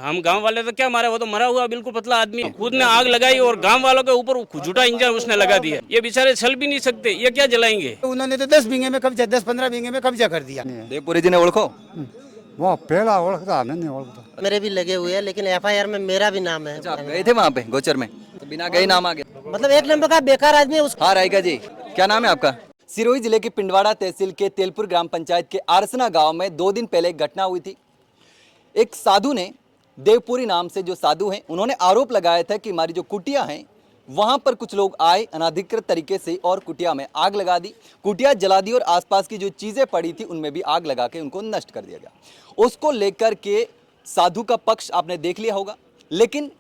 हम गांव वाले तो क्या मारे, वो तो मरा हुआ बिल्कुल पतला आदमी खुद ने आग लगाई और गांव वालों के ऊपर झूठा इंजन उसने लगा दिया। ये बेचारे चल भी नहीं सकते, ये क्या जलाएंगे। उन्होंने तो 10 बीघे में कब्जा, 10-15 बीघे में कब्जा कर दिया। देवपुरी जी ने ओळखो वो पहला ओळखता नहीं ओळखता। मेरे भी लगे हुए हैं, लेकिन एफआईआर में मेरा भी नाम है। अच्छा, आप गए थे वहाँ पे गोचर में, तो बिना गए नाम आ गया। मतलब एक नंबर का बेकार आदमी है। हाँ रायका जी, क्या नाम है आपका? सिरोही जिले के पिंडवाड़ा तहसील के तेलपुर ग्राम पंचायत के आरसना गांव में 2 दिन पहले एक घटना हुई थी। एक साधु ने, देवपुरी नाम से जो साधु हैं, उन्होंने आरोप लगाया था कि हमारी जो कुटिया हैं वहां पर कुछ लोग आए अनाधिकृत तरीके से और कुटिया में आग लगा दी, कुटिया जला दी और आसपास की जो चीजें पड़ी थी उनमें भी आग लगा के उनको नष्ट कर दिया गया। उसको लेकर के साधु का पक्ष आपने देख लिया होगा, लेकिन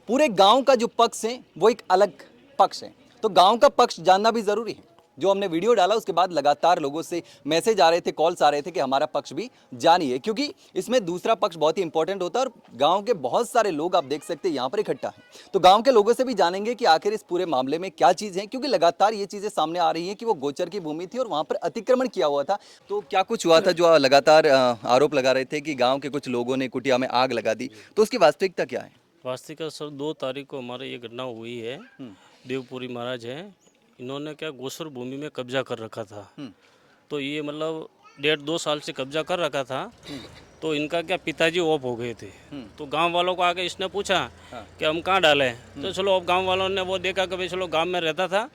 पूरे गांव का जो पक्ष है वो एक अलग पक्ष है। तो गांव का पक्ष जानना भी जरूरी है। जो हमने वीडियो डाला उसके बाद लगातार लोगों से मैसेज आ रहे थे, कॉल्स आ रहे थे कि हमारा पक्ष भी जानिए, क्योंकि इसमें दूसरा पक्ष बहुत ही इंपॉर्टेंट होता है और गांव के बहुत सारे लोग आप देख सकते हैं यहाँ पर इकट्ठा हैं। तो गांव के लोगों से भी जानेंगे कि आखिर इस पूरे मामले में क्या चीज़ है, क्योंकि लगातार ये चीज़ें सामने आ रही हैं कि वो गोचर की भूमि थी और वहाँ पर अतिक्रमण किया हुआ था। तो क्या कुछ हुआ था जो लगातार आरोप लगा रहे थे कि गाँव के कुछ लोगों ने कुटिया में आग लगा दी, तो उसकी वास्तविकता क्या है? वास्तविकता सर 2 तारीख को हमारे ये घटना हुई है। देवपुरी महाराज हैं, इन्होंने क्या गोसर भूमि में कब्जा कर रखा था। तो ये मतलब 1.5-2 साल से कब्जा कर रखा था। तो इनका क्या पिताजी ऑफ हो गए थे। तो गांव वालों को आके इसने पूछा कि हम कहाँ डालें। तो चलो अब गांव वालों ने वो देखा कि भाई चलो गांव में रहता था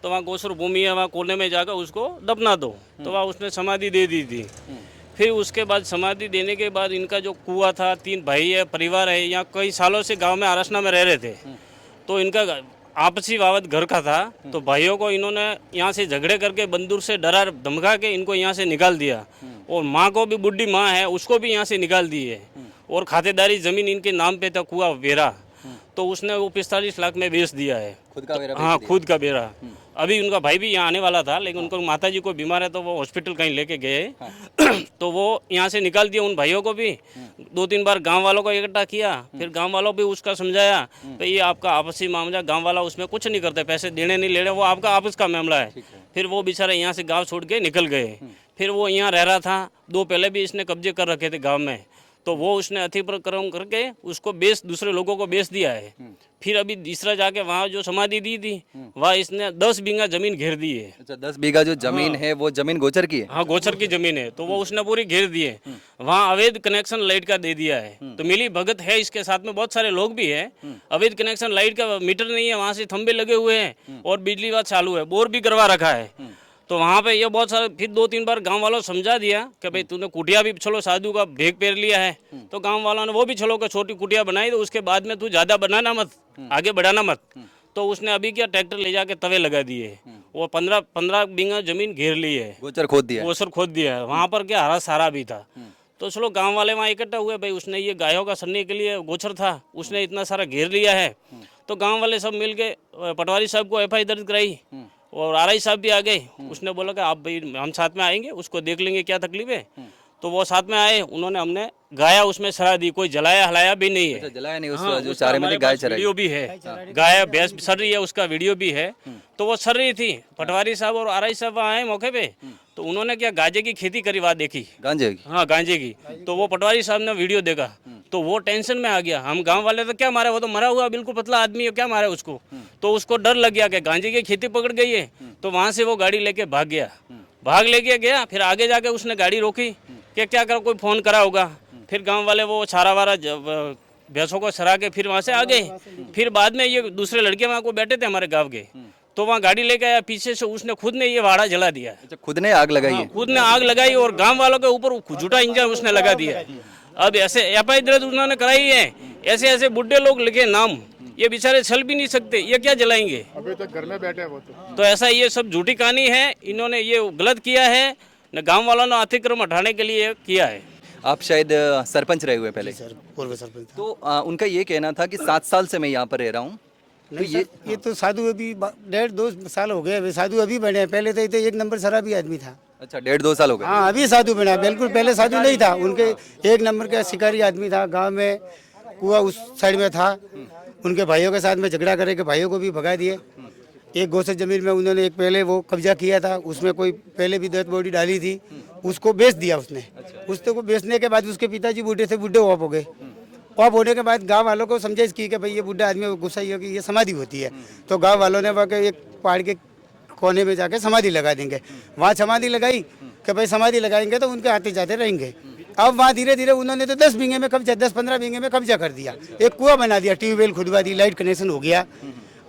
तो वहाँ गोसर भूमि है, वहाँ कोने में जाकर उसको दफना दो। तो वहाँ उसने समाधि दे दी थी। फिर उसके बाद समाधि देने के बाद इनका जो कुआं था, 3 भाई है, परिवार है, यहाँ कई सालों से गाँव में आरसना में रह रहे थे। तो इनका आपसी वावत घर का था। तो भाइयों को इन्होंने यहाँ से झगड़े करके बंदूक से डरा धमका के इनको यहाँ से निकाल दिया। और माँ को भी, बुढ़ी माँ है, उसको भी यहाँ से निकाल दिए। और खातेदारी जमीन इनके नाम पे था, कुआं बेरा, तो उसने वो 45 लाख में बेच दिया है। खुद का बेरा? हाँ, खुद का बेरा। अभी उनका भाई भी यहाँ आने वाला था, लेकिन उनको माताजी को बीमार है तो वो हॉस्पिटल कहीं लेके गए। तो वो यहाँ से निकाल दिया। उन भाइयों को भी 2-3 बार गांव वालों को इकट्ठा किया, फिर गांव वालों भी उसका समझाया तो ये आपका आपसी मामला, गांव वाला उसमें कुछ नहीं करते, पैसे देने नहीं लेने, वो आपका आपस का मामला है। फिर वो बेचारे यहाँ से गाँव छोड़ के निकल गए। फिर वो यहाँ रह रहा था, 2 पहले भी इसने कब्जे कर रखे थे गाँव में। तो वो उसने अतिक्रमण करके उसको दूसरे लोगों को बेच दिया है। फिर अभी तीसरा जाके वहाँ जो समाधि दी थी वहाँ इसने 10 बीघा जमीन घेर दी है। अच्छा, 10 बीघा जो जमीन है वो जमीन गोचर की है? हाँ, गोचर की जमीन है। तो वो उसने पूरी घेर दी है। वहाँ अवैध कनेक्शन लाइट का दे दिया है। तो मिली भगत है, इसके साथ में बहुत सारे लोग भी है। अवैध कनेक्शन लाइट का मीटर नहीं है, वहाँ से खंबे लगे हुए हैं और बिजली बात चालू है, बोर भी करवा रखा है। तो वहाँ पे ये बहुत सारे, फिर 2-3 बार गांव वालों समझा दिया कि भाई तूने कुटिया भी चलो साधु का भेग पेर लिया है। तो गांव वालों ने वो भी चलो कि छोटी कुटिया बनाई, तो उसके बाद में तू ज़्यादा बनाना मत, आगे बढ़ाना मत। तो उसने अभी क्या ट्रैक्टर ले जाके तवे लगा दिए और 15 बीघा जमीन घेर ली है, गोचर खोद दिया। गोचर खोद दिया है। वहाँ पर क्या हरा सारा भी था। तो चलो गांव वाले वहाँ इकट्ठा हुए, भाई उसने ये गायों का सन्ने के लिए गोचर था, उसने इतना सारा घेर लिया है। तो गाँव वाले सब मिल के पटवारी साहब को FI दर्ज कराई और RI साहब भी आ गए। उसने बोला कि आप भाई हम साथ में आएंगे, उसको देख लेंगे क्या तकलीफ है। तो वो साथ में आए, उन्होंने हमने गाया उसमें सरा दी, कोई जलाया हलाया भी नहीं है। जलाया नहीं, हाँ, जो चारे में गाय चराई, वीडियो भी है, गाय भैंस सर रही है, उसका वीडियो भी है। तो वो सर रही थी। पटवारी साहब और RI साहब वहाँ आए मौके पे। तो उन्होंने क्या गांजे की खेती करी, बात देखी, गांजे की? हाँ, गांजे की। तो वो पटवारी साहब ने वीडियो देखा तो वो टेंशन में आ गया। हम गांव वाले तो क्या मारे, वो तो मरा हुआ बिल्कुल पतला आदमी है, क्या मारे उसको। तो उसको डर लग गया कि गांजे की खेती पकड़ गई है। तो वहाँ से वो गाड़ी लेके भाग गया। फिर आगे जाके उसने गाड़ी रोकी कि क्या कर, कोई फ़ोन करा होगा। फिर गांव वाले वो छारा वारा भैंसों को सरा के फिर वहाँ से आ गए। फिर बाद में ये दूसरे लड़के वहाँ को बैठे थे हमारे गाँव के, तो वहाँ गाड़ी लेके आया, पीछे से उसने खुद ने ये वाड़ा जला दिया। अच्छा, खुद ने आग लगाई है? खुद ने आग लगाई और गांव वालों के ऊपर झूठा इंजन उसने लगा दिया। अब ऐसे FI दर्ज उन्होंने कराई है, ऐसे बुढ़े लोग लिखे नाम, ये बेचारे चल भी नहीं सकते, ये क्या जलाएंगे। अभी तक घर में बैठे वो तो ऐसा ये सब झूठी कहानी है। इन्होंने ये गलत किया है, न गांव वालों ने अतिक्रमण हटाने के लिए किया है। आप शायद सरपंच रहे हुए पहले? सर, पूर्व सरपंच। तो उनका ये कहना था कि 7 साल से मैं यहाँ पर रह रहा हूँ। तो ये तो साधु अभी 1.5-2 साल हो गए, अभी साधु अभी बने। पहले तो ये 1 नंबर शराबी आदमी था। अच्छा, 1.5-2 साल हो गए? हाँ, अभी साधु बना, बिल्कुल पहले साधु नहीं था। उनके 1 नंबर का शिकारी आदमी था। गांव में कुआं उस साइड में था, उनके भाइयों के साथ में झगड़ा करे के भाइयों को भी भगा दिए। एक गोसर जमीन में उन्होंने एक पहले वो कब्जा किया था, उसमें कोई पहले भी डेथ बॉडी डाली थी, उसको बेच दिया उसने। उसको बेचने के बाद उसके पिताजी बूढ़े थे, बूढ़े ऑफ हो गए पॉप होने के बाद गांव वालों को समझाइश की कि भाई ये बुढ़ा आदमी गुस्सा ही होगी, ये समाधि होती है। तो गांव वालों ने वहाँ एक पहाड़ के कोने में जाके समाधि लगा देंगे। वहाँ समाधि लगाई कि भाई समाधि लगाएंगे तो उनके आते जाते रहेंगे। अब वहाँ धीरे धीरे उन्होंने तो 10 बीघे में कब्जा, 10-15 बीघे में कब्जा कर दिया। एक कुआं बना दिया, ट्यूबवेल खुदवा दी, लाइट कनेक्शन हो गया।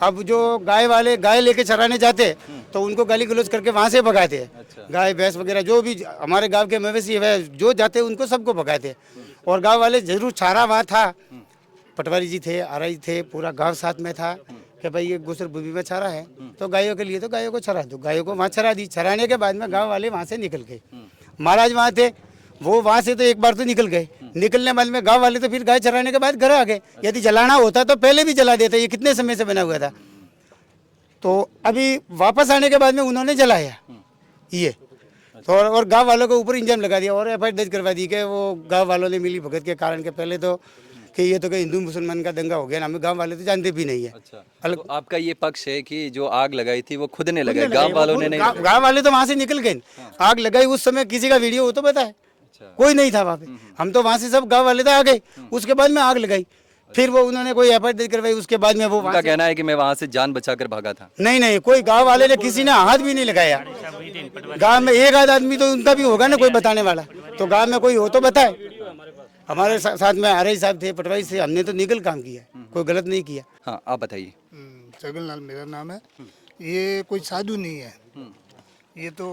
अब जो गाय वाले गाय लेके चराने जाते तो उनको गाली गलौज करके वहाँ से भगाते। गाय भैंस वगैरह जो भी हमारे गांव के मवेशी है जो जाते उनको सबको भगाते। और गांव वाले जरूर चारा वहाँ था, पटवारी जी थे, आरआई थे, पूरा गांव साथ में था कि भाई ये गुसर भूमि में चरा है तो गायों के लिए तो गायों को चरा दो। गायों को वहाँ चरा दी। चराने के बाद में गाँव वाले वहाँ से निकल गए। महाराज वहाँ थे, वो वहाँ से तो एक बार तो निकल गए। निकलने बाद में गांव वाले तो फिर गाय चराने के बाद घर आ गए। यदि जलाना होता तो पहले भी जला देते, ये कितने समय से बना हुआ था। तो अभी वापस आने के बाद में उन्होंने जलाया ये तो, और गांव वालों के ऊपर इंजाम लगा दिया और एफआईआर दर्ज करवा दी कि वो गांव वालों ने मिली भगत के कारण के पहले तो कि ये तो कि हिंदू मुसलमान का दंगा हो गया ना, हमें गांव वाले तो जानते भी नहीं है। अच्छा, तो आपका ये पक्ष है कि जो आग लगाई थी वो खुद ने लगाई, गांव वालों ने नहीं? गांव वाले तो वहाँ से निकल गए। आग लगाई उस समय किसी का वीडियो हो तो बताए, कोई नहीं था वहाँ पे। हम तो वहाँ से सब गाँव वाले तो आ गए। उसके बाद में आग लगाई, फिर वो उन्होंने कोई एफआईआर दर्ज करवाई। उसके बाद में वो उनका कहना है कि मैं वहाँ से जान बचाकर भागा था। नहीं, कोई गांव वाले ने किसी ने हाथ भी नहीं लगाया। गांव में एक आध आदमी तो उनका भी होगा ना कोई बताने वाला, तो गांव में कोई हो तो बताए। हमारे साथ में आरआई साहब थे, पटवारी से, हमने तो लीगल काम किया, कोई गलत नहीं किया। हाँ, आप बताइए। जगनलाल मेरा नाम है। ये कोई साधु नहीं है, ये तो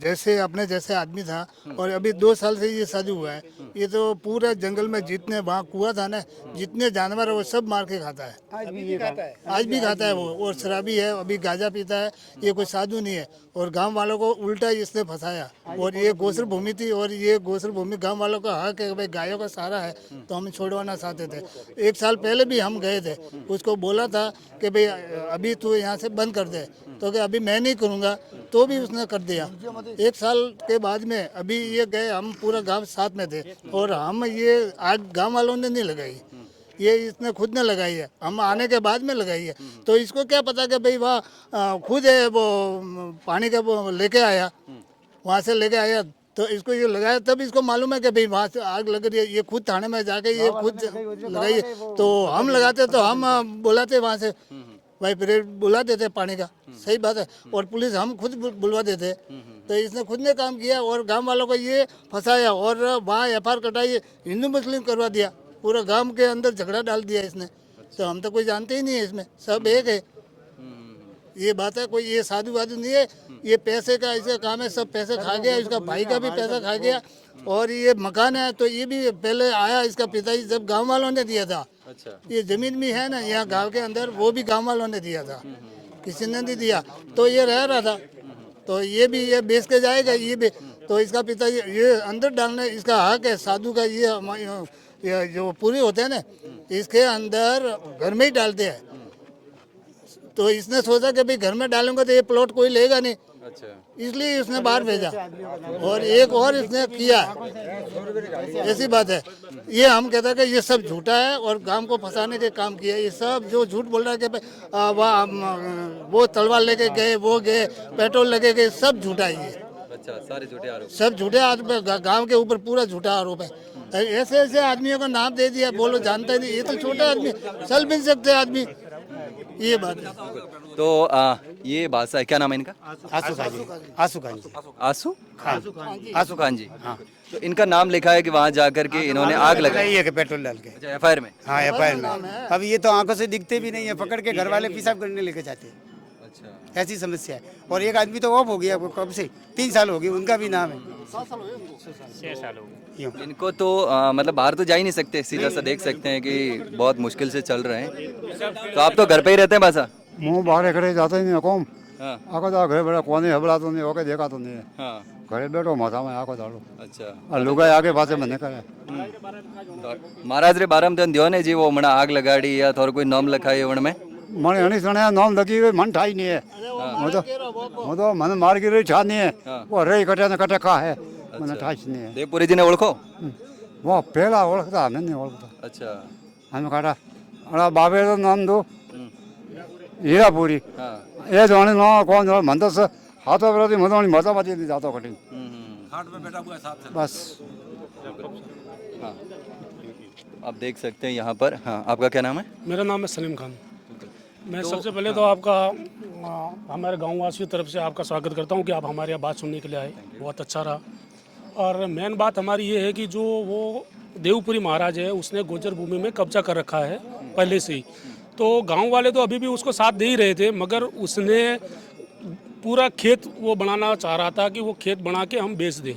जैसे अपने जैसे आदमी था और अभी 2 साल से ये साधु हुआ है। ये तो पूरा जंगल में जितने वहाँ कुआं था ना, जितने जानवर है वो सब मार के खाता है। आज भी खाता है वो, और शराबी है, अभी गांजा पीता है। ये कोई साधु नहीं है। और गांव वालों को उल्टा इसने फंसाया। और ये गोचर भूमि थी और ये गोचर भूमि गांव वालों का हक है, भाई गायों का सहारा है तो हम छोड़वाना चाहते थे। 1 साल पहले भी हम गए थे, उसको बोला था कि भाई अभी तू यहाँ से बंद कर दे, तो कि अभी मैं नहीं करूँगा, तो भी उसने कर दिया। 1 साल के बाद में अभी ये गए, हम पूरा गांव साथ में थे और हम ये आग गांव वालों ने नहीं लगाई, ये इसने खुद ने लगाई है। हम आने के बाद में लगाई है। तो इसको क्या पता कि भाई वहाँ खुद है वो पानी का वो लेके आया, वहाँ से लेके आया तो इसको ये लगाया, तब इसको मालूम है कि भाई वहाँ से आग लग रही है। ये खुद थाने में जाके ये खुद लगाई है। तो हम लगाते तो हम बुलाते वहाँ से, भाई पीरियड बुला देते पानी का, सही बात है। और पुलिस हम खुद बुलवा देते। तो इसने खुद ने काम किया और गांव वालों को ये फंसाया और वहाँ एफआईआर कटाई, हिंदू मुस्लिम करवा दिया, पूरा गांव के अंदर झगड़ा डाल दिया इसने। तो हम तो कोई जानते ही नहीं है इसमें, सब एक है। ये बात है, कोई ये साधु वाधु नहीं है। ये पैसे का इसका काम है, सब पैसे खा गया, इसका भाई का भी पैसा खा गया। और ये मकान है तो ये भी पहले आया इसका पिताजी जब गांव वालों ने दिया था। अच्छा, ये जमीन भी है ना यहाँ गांव के अंदर, वो भी गांव वालों ने दिया था, किसी ने नहीं दिया। तो ये रह रहा था, तो ये भी ये बेच के जाएगा ये भी। तो इसका पिताजी ये अंदर डालने इसका हक है साधु का। ये जो पूरे होते हैं ना, इसके अंदर घर में ही डालते हैं। तो इसने सोचा कि भाई घर में डालूंगा तो ये प्लॉट कोई लेगा नहीं। अच्छा, इसलिए उसने बाहर भेजा। और एक और इसने किया, ऐसी बात है। ये हम कहते हैं कि ये सब झूठा है और गांव को फंसाने के काम किया। ये सब जो झूठ बोल रहा है कि वो तलवार लेके गए, वो गए, पेट्रोल लगे गए, सब झूठा है ये। अच्छा, सारे झूठे आरोप, सब झूठे आरोप, गांव के ऊपर पूरा झूठा आरोप है। ऐसे ऐसे आदमियों का नाम दे दिया, बोलो जानता ही नहीं, ये तो छोटा आदमी, चल भी नहीं सकते आदमी, ये बात है। तो ये भाषा है, क्या नाम है इनका? आसू खान जी। आसू खान जी। हाँ, तो इनका नाम लिखा है कि वहाँ जाकर के इन्होंने आग लगाई है कि पेट्रोल डाल के। अच्छा, एफआईआर में? हाँ, एफआईआर में। अब ये तो आंखों से दिखते भी नहीं है, पकड़ के घर वाले पेशाब करने लेके जाते हैं। अच्छा, ऐसी समस्या है। और एक आदमी तो ऑफ हो गया कब से, 3 साल हो गए, उनका भी नाम है। 6 साल हो गए इनको। तो मतलब बाहर तो जा ही नहीं सकते, सीधा सा देख सकते हैं कि बहुत मुश्किल से चल रहे हैं। तो आप तो घर पे ही रहते हैं बासा? मुँह बाहर खड़े जाते ही नहीं कौन। हाँ, आको तो घर बैठा कोने हबड़ा तो नहीं होके देखा तो नहीं। हाँ, घरे बैठो माथा में आको दाड़ो। अच्छा, और लोग आगे पासे मने करे। महाराज रे बारम तो ध्यो ने जी वो मना आग लगाड़ी या थोड़ा कोई नाम लखाई वण में મને હણી સણે નામ લગી ગઈ મન ઠાઈ નહીં હું તો મને માર્ગી રહી છા નહીં वो રહી કટે ને કટે કા હે મને ઠાઈ નહીં देवपुरी जी ने ओळखो? वो પેલા ઓળખતા નહીં ઓળખતા अच्छा, અમે કાઢા અડા બાબે તો નામ દો હીરાપુરી हाँ, એ જાણે ન કોણ મને તો હાથો પ્રતિ મધવાણી મતામાંથી જાતો કટી બસ हाँ। आप देख सकते हैं यहाँ पर। हाँ, आपका क्या नाम है? मेरा नाम है सलीम खान। मैं सबसे पहले तो आपका हमारे गाँव वासियों की तरफ से आपका स्वागत करता हूँ कि आप हमारे यहाँ बात सुनने के लिए आए, बहुत अच्छा रहा। और मेन बात हमारी ये है कि जो वो देवपुरी महाराज है उसने गोचर भूमि में कब्जा कर रखा है पहले से ही। तो गांव वाले तो अभी भी उसको साथ दे ही रहे थे, मगर उसने पूरा खेत वो बनाना चाह रहा था कि वो खेत बना के हम बेच दें।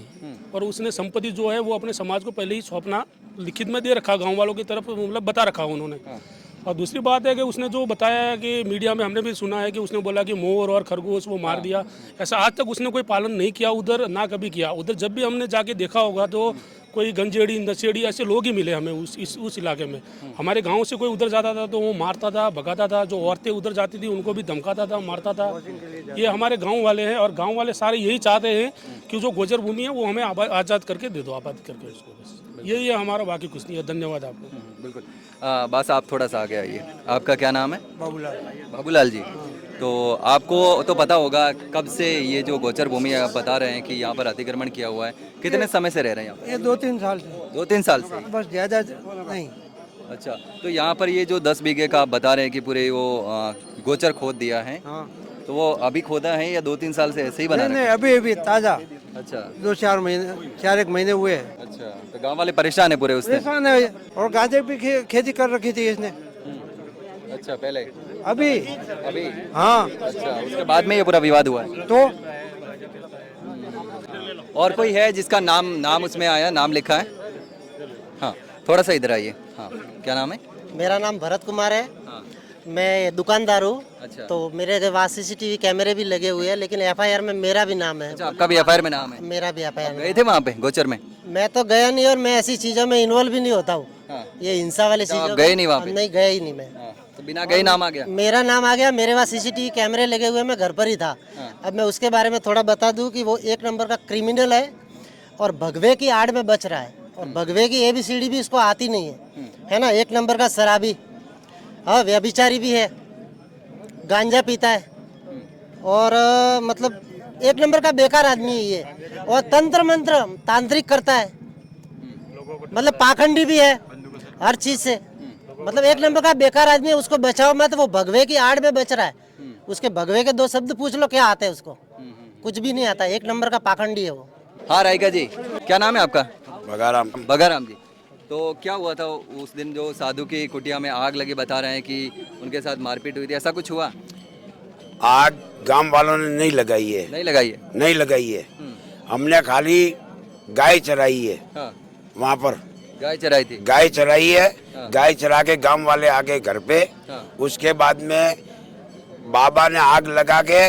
और उसने संपत्ति जो है वो अपने समाज को पहले ही सौंपना लिखित में दे रखा, गांव वालों की तरफ मतलब बता रखा उन्होंने। और दूसरी बात है कि उसने जो बताया है कि मीडिया में हमने भी सुना है कि उसने बोला कि मोर और खरगोश वो मार दिया। ऐसा आज तक उसने कोई पालन नहीं किया उधर, ना कभी किया उधर। जब भी हमने जाके देखा होगा तो कोई गंजेड़ी नशेड़ी ऐसे लोग ही मिले हमें उस इलाके में। हमारे गांव से कोई उधर जाता था तो वो मारता था, भगाता था। जो औरतें उधर जाती थी उनको भी धमकाता था, मारता था। ये हमारे गांव वाले हैं और गांव वाले सारे यही चाहते हैं कि जो गोचर भूमि है वो हमें आज़ाद करके दे दो, आबाद करके उसको। बस यही है हमारा, बाकी कुछ नहीं है। धन्यवाद आपको। बिल्कुल। बस आप थोड़ा सा आगे आइए। आपका क्या नाम है? बाबूलाल। बाबूलाल जी, तो आपको तो पता होगा कब से ये जो गोचर भूमि आप बता रहे हैं कि यहाँ पर अतिक्रमण किया हुआ है, कितने समय से रह रहे हैं यहाँ ये 2-3 साल से, पर? 2-3 साल से। बस ज़्यादा नहीं। अच्छा, तो यहाँ पर ये जो 10 बीघे का आप बता रहे हैं कि पूरे वो गोचर खोद दिया है, हाँ तो वो अभी खोदा है या 2-3 साल से ऐसे ही बना नहीं रहे नहीं, अभी अभी ताज़ा हैं? अच्छा 2-4 महीने, 4-1 महीने हुए हैं। अच्छा, तो गांव वाले परेशान है पूरे उससे? परेशान है। और गांजे भी खेती कर रखी थी इसने। अच्छा, पहले अभी अभी? हाँ, अच्छा, उसके बाद में ये पूरा विवाद हुआ है। तो और कोई है जिसका नाम उसमें आया, नाम लिखा है? हाँ, थोड़ा सा इधर आइए। हाँ, क्या नाम है? मेरा नाम भरत कुमार है। हाँ, मैं दुकानदार हूँ। अच्छा। तो मेरे के पास सीसीटीवी कैमरे भी लगे हुए हैं, लेकिन एफआईआर में मेरा भी नाम है। अच्छा, आपका भी एफआईआर में नाम है? मेरा भी एफआईआर में। गए थे वहाँ पे गोचर में? मैं तो गया नहीं और मैं ऐसी चीजों में इन्वॉल्व भी नहीं होता हूँ। हाँ। ये हिंसा वाली अच्छा, आप चीजों गए नहीं वहाँ पे? नहीं, गया ही नहीं मैं। हाँ, तो बिना गए नाम आ गया? मेरा नाम आ गया। मेरे पास सीसीटीवी कैमरे लगे हुए, मैं घर पर ही था। अब मैं उसके बारे में थोड़ा बता दूं कि वो 1 नंबर का क्रिमिनल है और भगवे की आड़ में बच रहा है। और भगवे की ABCD भी इसको आती नहीं है ना। 1 नंबर का शराबी, हाँ, व्यभिचारी भी है, गांजा पीता है और मतलब 1 नंबर का बेकार आदमी है ये। और तंत्र मंत्र तांत्रिक करता है, मतलब पाखंडी भी है हर चीज से। मतलब 1 नंबर का बेकार आदमी है, उसको बचाओ मत। वो भगवे की आड़ में बच रहा है। उसके भगवे के 2 शब्द पूछ लो क्या आते हैं उसको, कुछ भी नहीं आता। 1 नंबर का पाखंडी है वो। हाँ रायका जी, क्या नाम है आपका? बगाराम। बगाराम जी, तो क्या हुआ था उस दिन जो साधु की कुटिया में आग लगी, बता रहे हैं कि उनके साथ मारपीट हुई थी, ऐसा कुछ हुआ? आग गांव वालों ने नहीं लगाई है। नहीं लगाई है? नहीं लगाई है। हमने खाली गाय चराई है। हाँ, वहाँ पर गाय चराई थी। गाय चराई है। गाय चरा के गांव वाले आ गए घर पे। हाँ। उसके बाद में बाबा ने आग लगा के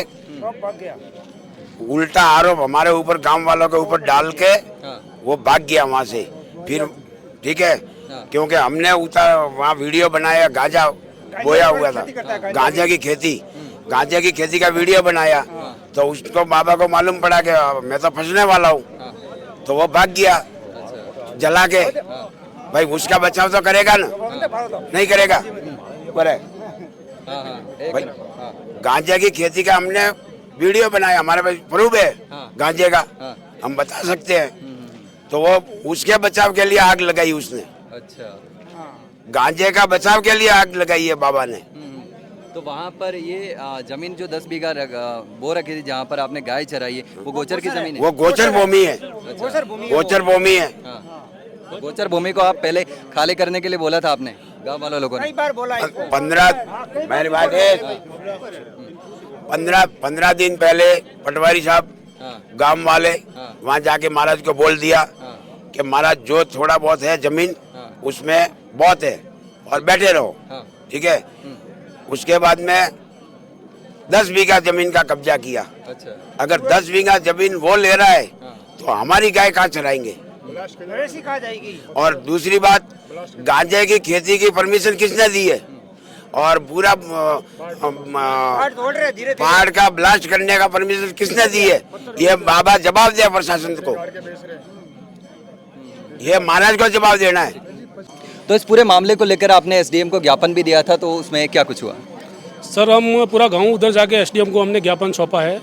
उल्टा आरोप हमारे ऊपर गांव वालों के ऊपर डाल के हाँ, वो भाग गया वहाँ से। फिर ठीक है, हाँ। क्योंकि हमने उतार वहाँ वीडियो बनाया, गांजा बोया हुआ था, गांजे की खेती, गांजे की खेती का वीडियो बनाया। तो उसको बाबा को मालूम पड़ा कि मैं तो फंसने वाला हूँ, तो वो भाग गया जला के। भाई उसका बचाव तो करेगा ना? नहीं करेगा। बरे हाँ, हाँ, एक भाई, मिनट, हाँ, गांजे की खेती का हमने वीडियो बनाया, हमारे पास प्रूफ है गांजे का, हाँ। हम बता सकते हैं। तो वो उसके बचाव के लिए आग लगाई उसने, अच्छा। गांजे का बचाव के लिए आग लगाई है बाबा ने। तो वहाँ पर ये जमीन जो 10 बीघा बो रखी थी जहाँ पर आपने गाय चराई है, वो गोचर की जमीन है? वो गोचर भूमि है। गोचर भूमि है। हाँ। गोचर भूमि को आप पहले खाली करने के लिए बोला था आपने, गांव वालों लोगों ने? 15 दिन पहले पटवारी साहब, हाँ, गांव वाले हाँ। वहाँ जाके महाराज को बोल दिया हाँ, कि महाराज जो थोड़ा बहुत है जमीन हाँ। उसमें बहुत है और बैठे रहो। हाँ। ठीक है। उसके बाद में 10 बीघा जमीन का कब्जा किया। अच्छा। अगर 10 बीघा जमीन वो ले रहा है हाँ। तो हमारी गाय कहाँ चराएंगे? और दूसरी बात, गांजे की खेती की परमिशन किसने दी है? और पूरा पहाड़ का ब्लास्ट करने का परमिशन किसने दी है? ये बाबा जवाब दे प्रशासन को, ये महाराज को जवाब देना है। तो इस पूरे मामले को लेकर आपने एसडीएम को ज्ञापन भी दिया था, तो उसमें क्या कुछ हुआ? सर हम पूरा गांव उधर जाके SDM को हमने ज्ञापन सौंपा है।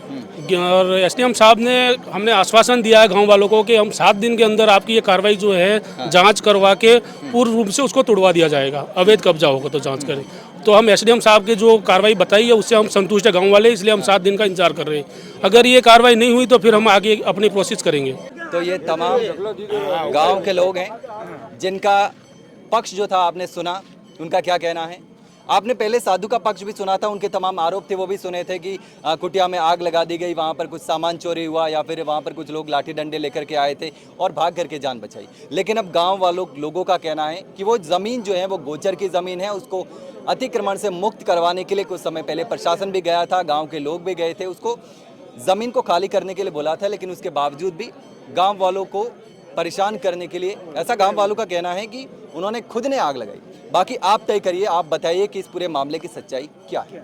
और एसडीएम साहब ने हमने आश्वासन दिया है गांव वालों को कि हम 7 दिन के अंदर आपकी ये कार्रवाई जो है जांच करवा के पूर्ण रूप से उसको तोड़वा दिया जाएगा। अवैध कब्जा होगा तो जांच करें। तो हम एसडीएम साहब के जो कार्रवाई बताई है उससे हम संतुष्ट है गांव वाले, इसलिए हम 7 दिन का इंतजार कर रहे हैं। अगर ये कार्रवाई नहीं हुई तो फिर हम आगे अपनी प्रोसेस करेंगे। तो ये तमाम गांव के लोग हैं जिनका पक्ष जो था आपने सुना, उनका क्या कहना है। आपने पहले साधु का पक्ष भी सुना था, उनके तमाम आरोप थे वो भी सुने थे कि कुटिया में आग लगा दी गई, वहाँ पर कुछ सामान चोरी हुआ या फिर वहाँ पर कुछ लोग लाठी डंडे लेकर के आए थे और भाग करके जान बचाई। लेकिन अब गांव लोगों का कहना है कि वो ज़मीन जो है वो गोचर की ज़मीन है, उसको अतिक्रमण से मुक्त करवाने के लिए कुछ समय पहले प्रशासन भी गया था, गाँव के लोग भी गए थे, उसको ज़मीन को खाली करने के लिए बोला था। लेकिन उसके बावजूद भी गाँव वालों को परेशान करने के लिए, ऐसा गांव वालों का कहना है कि उन्होंने खुद ने आग लगाई। बाकी आप तय करिए, आप बताइए कि इस पूरे मामले की सच्चाई क्या है।